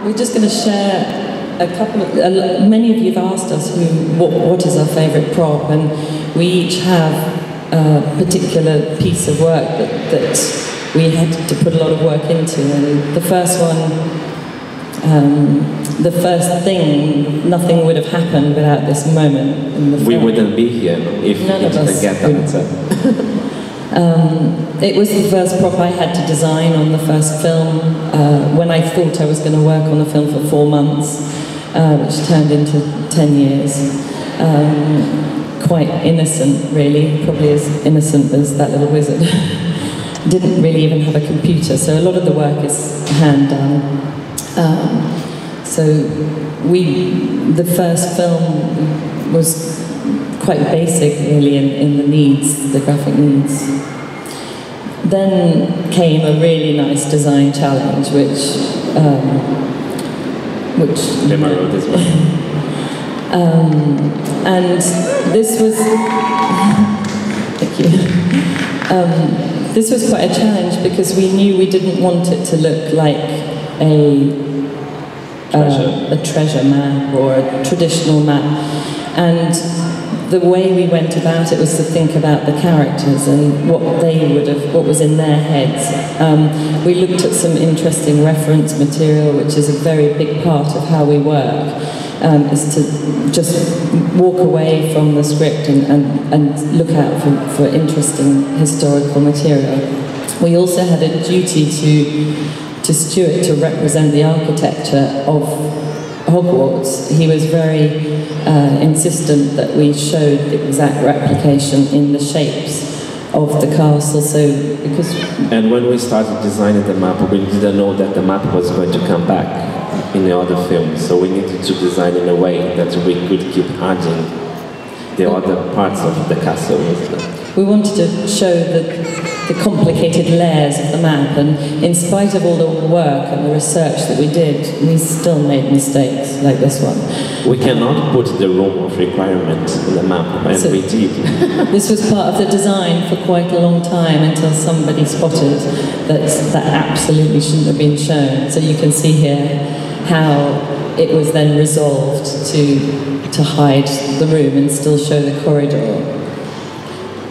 We're just going to share a couple of, many of you have asked us what is our favourite prop, and we each have a particular piece of work that we had to put a lot of work into. And the first one, the first thing, nothing would have happened without this moment in the film. We wouldn't be here if we didn't get that. It was the first prop I had to design on the first film when I thought I was going to work on the film for 4 months, which turned into 10 years. Quite innocent, really, probably as innocent as that little wizard. Didn't really even have a computer, so a lot of the work is hand done. So the first film was quite basic, really, in the needs, the graphic needs. Then came a really nice design challenge, which the Marauder as well. And this was thank you. This was quite a challenge because we knew we didn't want it to look like a treasure map or a traditional map. And the way we went about it was to think about the characters and what was in their heads. We looked at some interesting reference material, which is a very big part of how we work, is to just walk away from the script and look out for interesting historical material. We also had a duty to Stuart to represent the architecture of Hogwarts. He was very insistent that we showed the exact replication in the shapes of the castle. And when we started designing the map, we didn't know that the map was going to come back in the other film. So we needed to design in a way that we could keep adding the other parts of the castle. We wanted to show the complicated layers of the map, and in spite of all the work and the research that we did, we still made mistakes like this one. We cannot put the room of requirement in the map, and so we did. This was part of the design for quite a long time until somebody spotted that absolutely shouldn't have been shown. So you can see here how it was then resolved to hide the room and still show the corridor.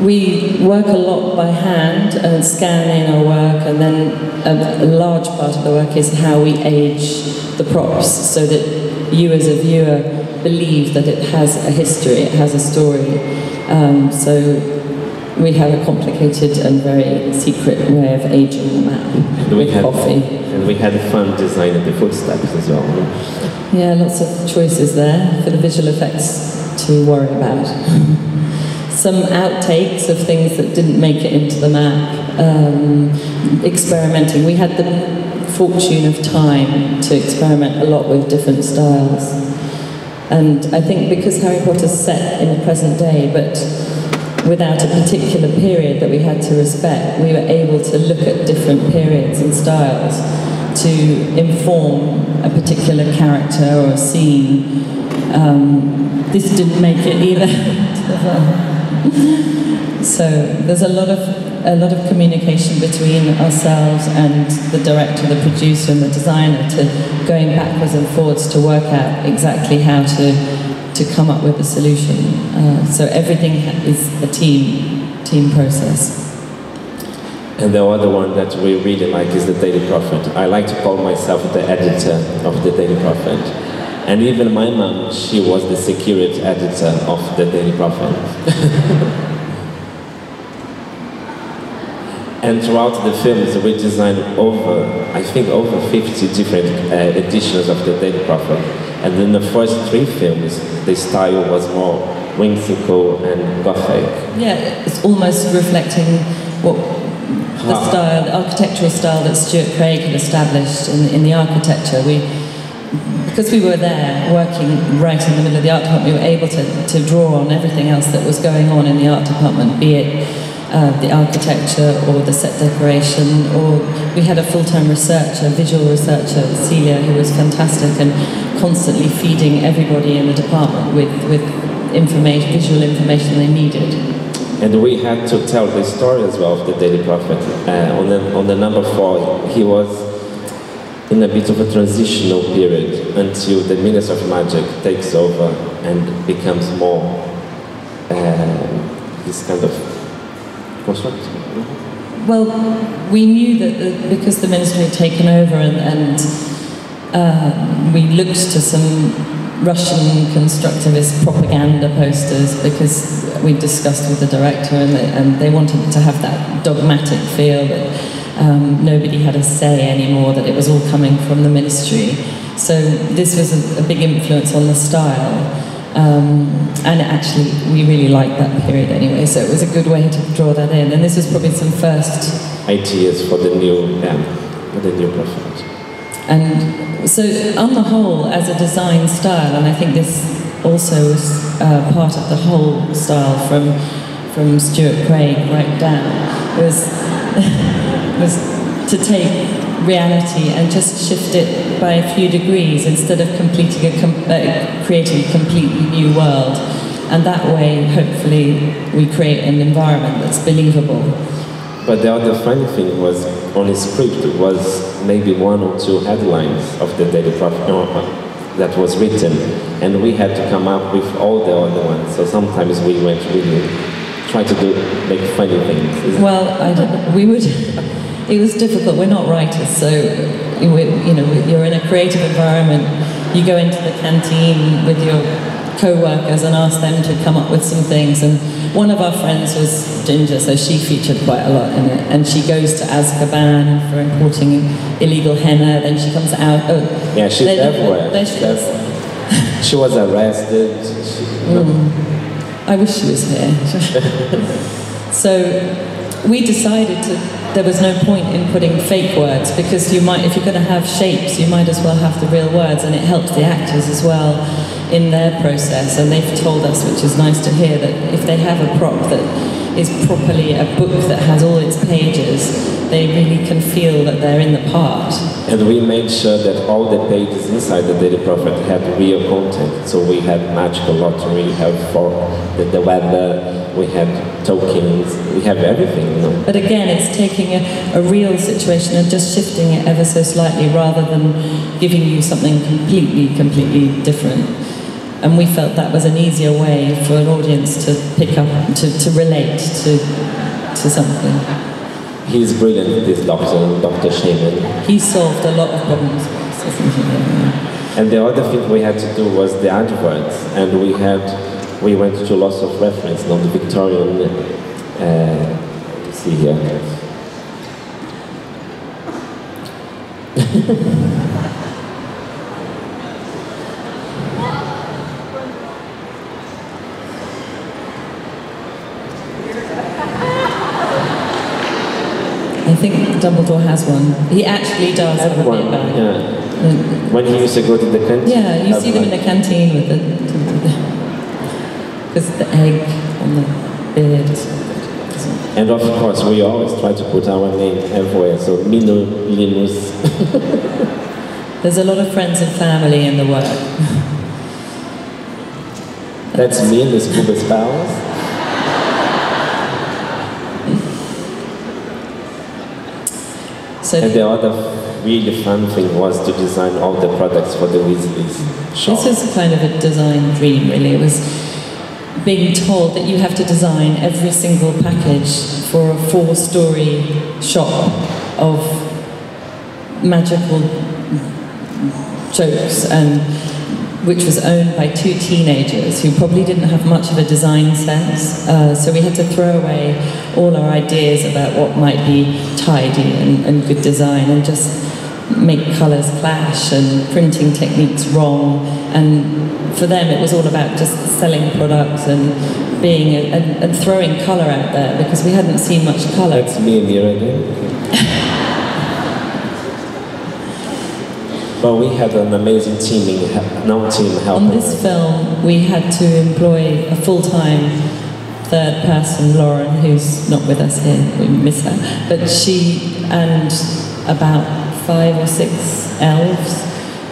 We work a lot by hand and scan in our work, and then a large part of the work is how we age the props so that you as a viewer believe that it has a history, it has a story. So we have a complicated and very secret way of aging the map with coffee. And we had fun designing the footsteps as well. Yeah, lots of choices there for the visual effects to worry about. Some outtakes of things that didn't make it into the map, experimenting. We had the fortune of time to experiment a lot with different styles. And I think because Harry Potter's set in the present day, but without a particular period that we had to respect, we were able to look at different periods and styles to inform a particular character or a scene. This didn't make it either. So there's a lot of communication between ourselves and the director, the producer, and the designer, to going backwards and forwards to work out exactly how to come up with a solution. So everything is a team process. And the other one that we really like is the Daily Prophet. I like to call myself the editor of the Daily Prophet. And even my mom, she was the security editor of the Daily Prophet. And throughout the films, we designed over 50 different editions of the Daily Prophet. And in the first 3 films, the style was more whimsical and gothic. Yeah, it's almost reflecting what the style, the architectural style that Stuart Craig had established in the architecture. Because we were there, working right in the middle of the art department, we were able to draw on everything else that was going on in the art department, be it the architecture or the set decoration, or we had a full-time researcher, visual researcher, Celia, who was fantastic and constantly feeding everybody in the department with information, visual information they needed. And we had to tell the story as well of the Daily Prophet. On the number 4, he was in a bit of a transitional period until the Minister of Magic takes over and becomes more this kind of construct. Well, we knew that because the ministry had taken over and we looked to some Russian constructivist propaganda posters because we discussed with the director and they wanted to have that dogmatic feel that nobody had a say anymore, that it was all coming from the ministry. So this was a big influence on the style. And actually, we really liked that period anyway, so it was a good way to draw that in. And this was probably some first ideas for the new prophet. And so, on the whole, as a design style, and I think this also was part of the whole style from Stuart Craig right down, was to take reality and just shift it by a few degrees instead of creating a completely new world. And that way, hopefully, we create an environment that's believable. But the other funny thing was, on his script, was maybe 1 or 2 headlines of the Daily Prophet that was written, and we had to come up with all the other ones. So sometimes we went really try to make funny things. Well, we would. It was difficult. We're not writers, so you're in a creative environment. You go into the canteen with your co-workers and ask them to come up with some things. And one of our friends was Ginger, so she featured quite a lot in it. And she goes to Azkaban for importing illegal henna. Then she comes out. Oh, yeah, she's everywhere. There she is. She was arrested. I wish she was here. So we decided there was no point in putting fake words, because if you're going to have shapes, you might as well have the real words, and it helps the actors as well in their process. And they've told us, which is nice to hear, that if they have a prop that is properly a book that has all its pages, they really can feel that they're in the part. And we made sure that all the pages inside the Daily Prophet had real content. So we had magical lottery, we have for the weather, we had tokens, we have everything, But again, it's taking a real situation and just shifting it ever so slightly rather than giving you something completely different. And we felt that was an easier way for an audience to pick up, to relate to something. He's brilliant, this Dr. Shaman. He solved a lot of problems for us, isn't he? And the other thing we had to do was the adverts, and we went to lots of reference on the Victorian, see here. I think Dumbledore has one. He actually does have a beer bag. Yeah. When he used to go to the canteen. Yeah, you see them in the canteen with because the egg on the beard is so good. And of course, we always try to put our name everywhere, so MinaLima. There's a lot of friends and family in the work. That's me and this Cuba's powers. And the other really fun thing was to design all the products for the Weasleys shop. This was kind of a design dream, really. It was being told that you have to design every single package for a 4-story shop of magical jokes, and which was owned by 2 teenagers who probably didn't have much of a design sense. So we had to throw away all our ideas about what might be tidy and good design, and just make colours clash and printing techniques wrong. And for them it was all about just selling products and being and throwing colour out there, because we hadn't seen much colour. That's me and Mira again. But we had an amazing team helping. On this film, we had to employ a full-time third person, Lauren, who's not with us here, we miss her, but she and about 5 or 6 elves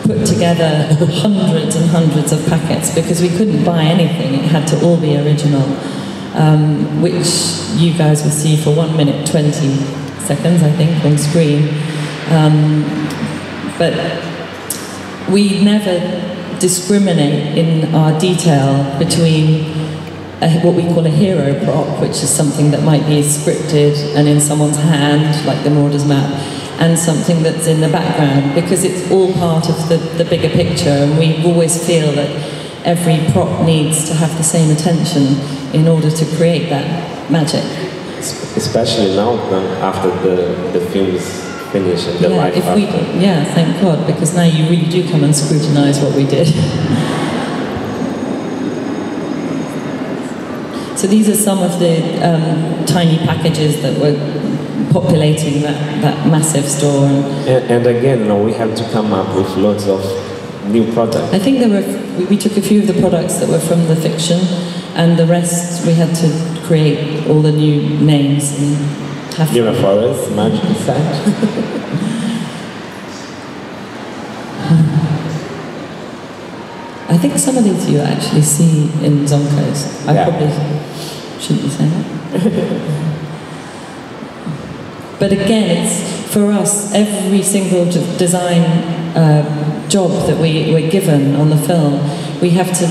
put together hundreds and hundreds of packets, because we couldn't buy anything, it had to all be original, which you guys will see for 1 minute 20 seconds, I think, on screen. but we never discriminate in our detail between what we call a hero prop, which is something that might be scripted and in someone's hand, like the Marauder's map, and something that's in the background, because it's all part of the bigger picture, and we always feel that every prop needs to have the same attention in order to create that magic. Especially now, after the films finish and the life after. Yeah, thank God, because now you really do come and scrutinise what we did. So these are some of the tiny packages that were populating that massive store. And again, we have to come up with lots of new products. I think we took a few of the products that were from the fiction, and the rest we had to create all the new names and have. Mira Forest, Magic Set. I think some of these you actually see in Zonko's. I probably shouldn't be saying that. But again, it's for us, every single design job that we're given on the film, we have to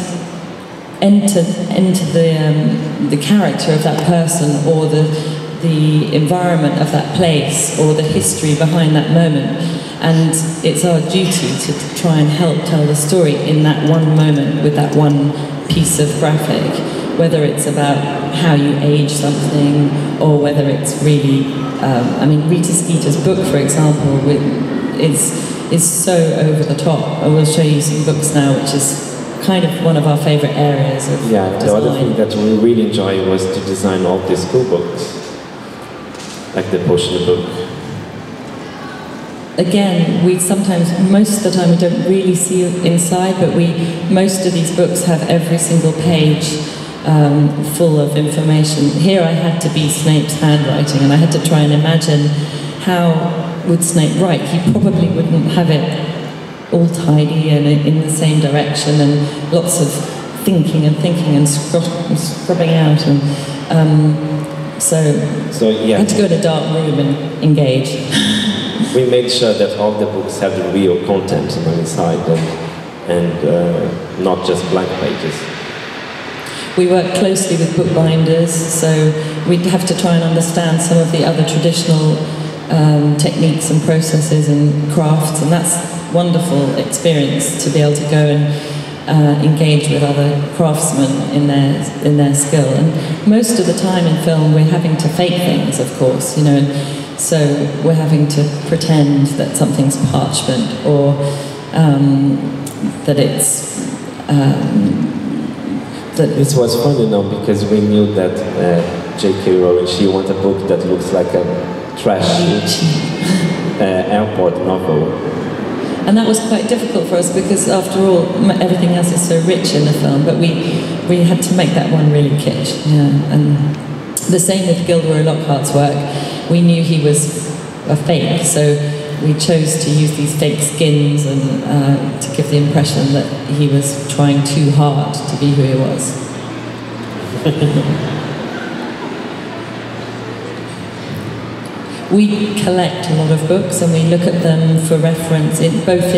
enter the character of that person, or the environment of that place, or the history behind that moment. And it's our duty to try and help tell the story in that one moment with that one piece of graphic, whether it's about how you age something, or whether it's really, I mean, Rita Skeeter's book, for example, is so over the top. I will show you some books now, which is kind of one of our favourite areas of design. The other thing that we really enjoy was to design all the school books, like the potion book. Again, we sometimes, most of the time, we don't really see inside, but most of these books have every single page full of information. Here I had to be Snape's handwriting, and I had to try and imagine how would Snape write. He probably wouldn't have it all tidy and in the same direction, and lots of thinking and scrubbing out, and so yeah. I had to go to a dark room and engage. We made sure that all the books had the real content on the inside, and not just blank pages. We work closely with bookbinders, so we'd have to try and understand some of the other traditional techniques and processes and crafts, and that's a wonderful experience to be able to go and engage with other craftsmen in their skill. And most of the time in film we're having to fake things, of course, you know, and so we're having to pretend that something's parchment, or that it's This was funny now, because we knew that J.K. Rowling, she wanted a book that looks like a trashy airport novel. And that was quite difficult for us, because after all, everything else is so rich in the film, but we had to make that one really kitsch. Yeah. And the same with Gilderoy Lockhart's work. We knew he was a fake, so we chose to use these fake skins and to give the impression that he was trying too hard to be who he was. We collect a lot of books, and we look at them for reference, both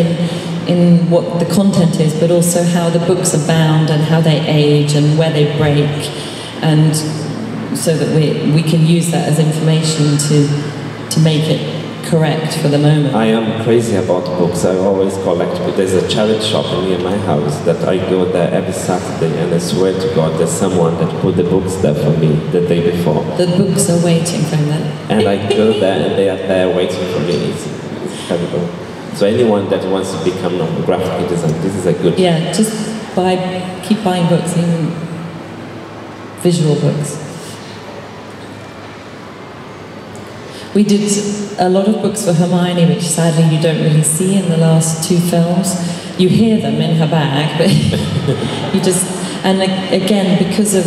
in what the content is, but also how the books are bound and how they age and where they break, and so that we can use that as information to make it correct for the moment. I am crazy about books. I always collect. There's a charity shop near my house that I go there every Saturday, and I swear to God, there's someone that put the books there for me the day before. The books are waiting for them. And I go there, and they are there waiting for me. It's incredible. So anyone that wants to become a graphic designer, this is a good. Yeah, just keep buying books, even visual books. We did a lot of books for Hermione, which sadly you don't really see in the last two films. You hear them in her bag, but you just, and again, because of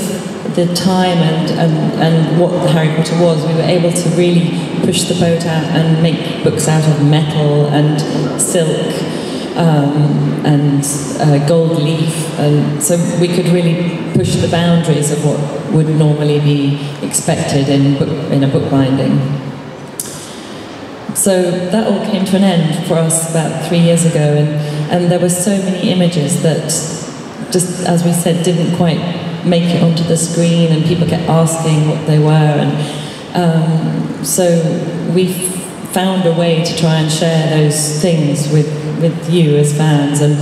the time and what Harry Potter was, we were able to really push the boat out and make books out of metal and silk and gold leaf, and so we could really push the boundaries of what would normally be expected in a book binding. So that all came to an end for us about 3 years ago, and there were so many images that, just as we said, didn't quite make it onto the screen, and people kept asking what they were, and so we found a way to try and share those things with you as fans, and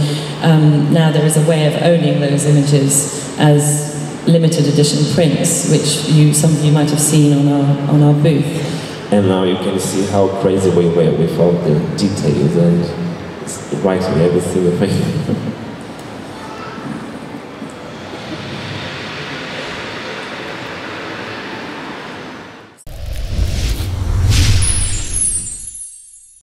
now there is a way of owning those images as limited edition prints, which some of you might have seen on our booth. And now you can see how crazy we were with all the details and writing every single thing.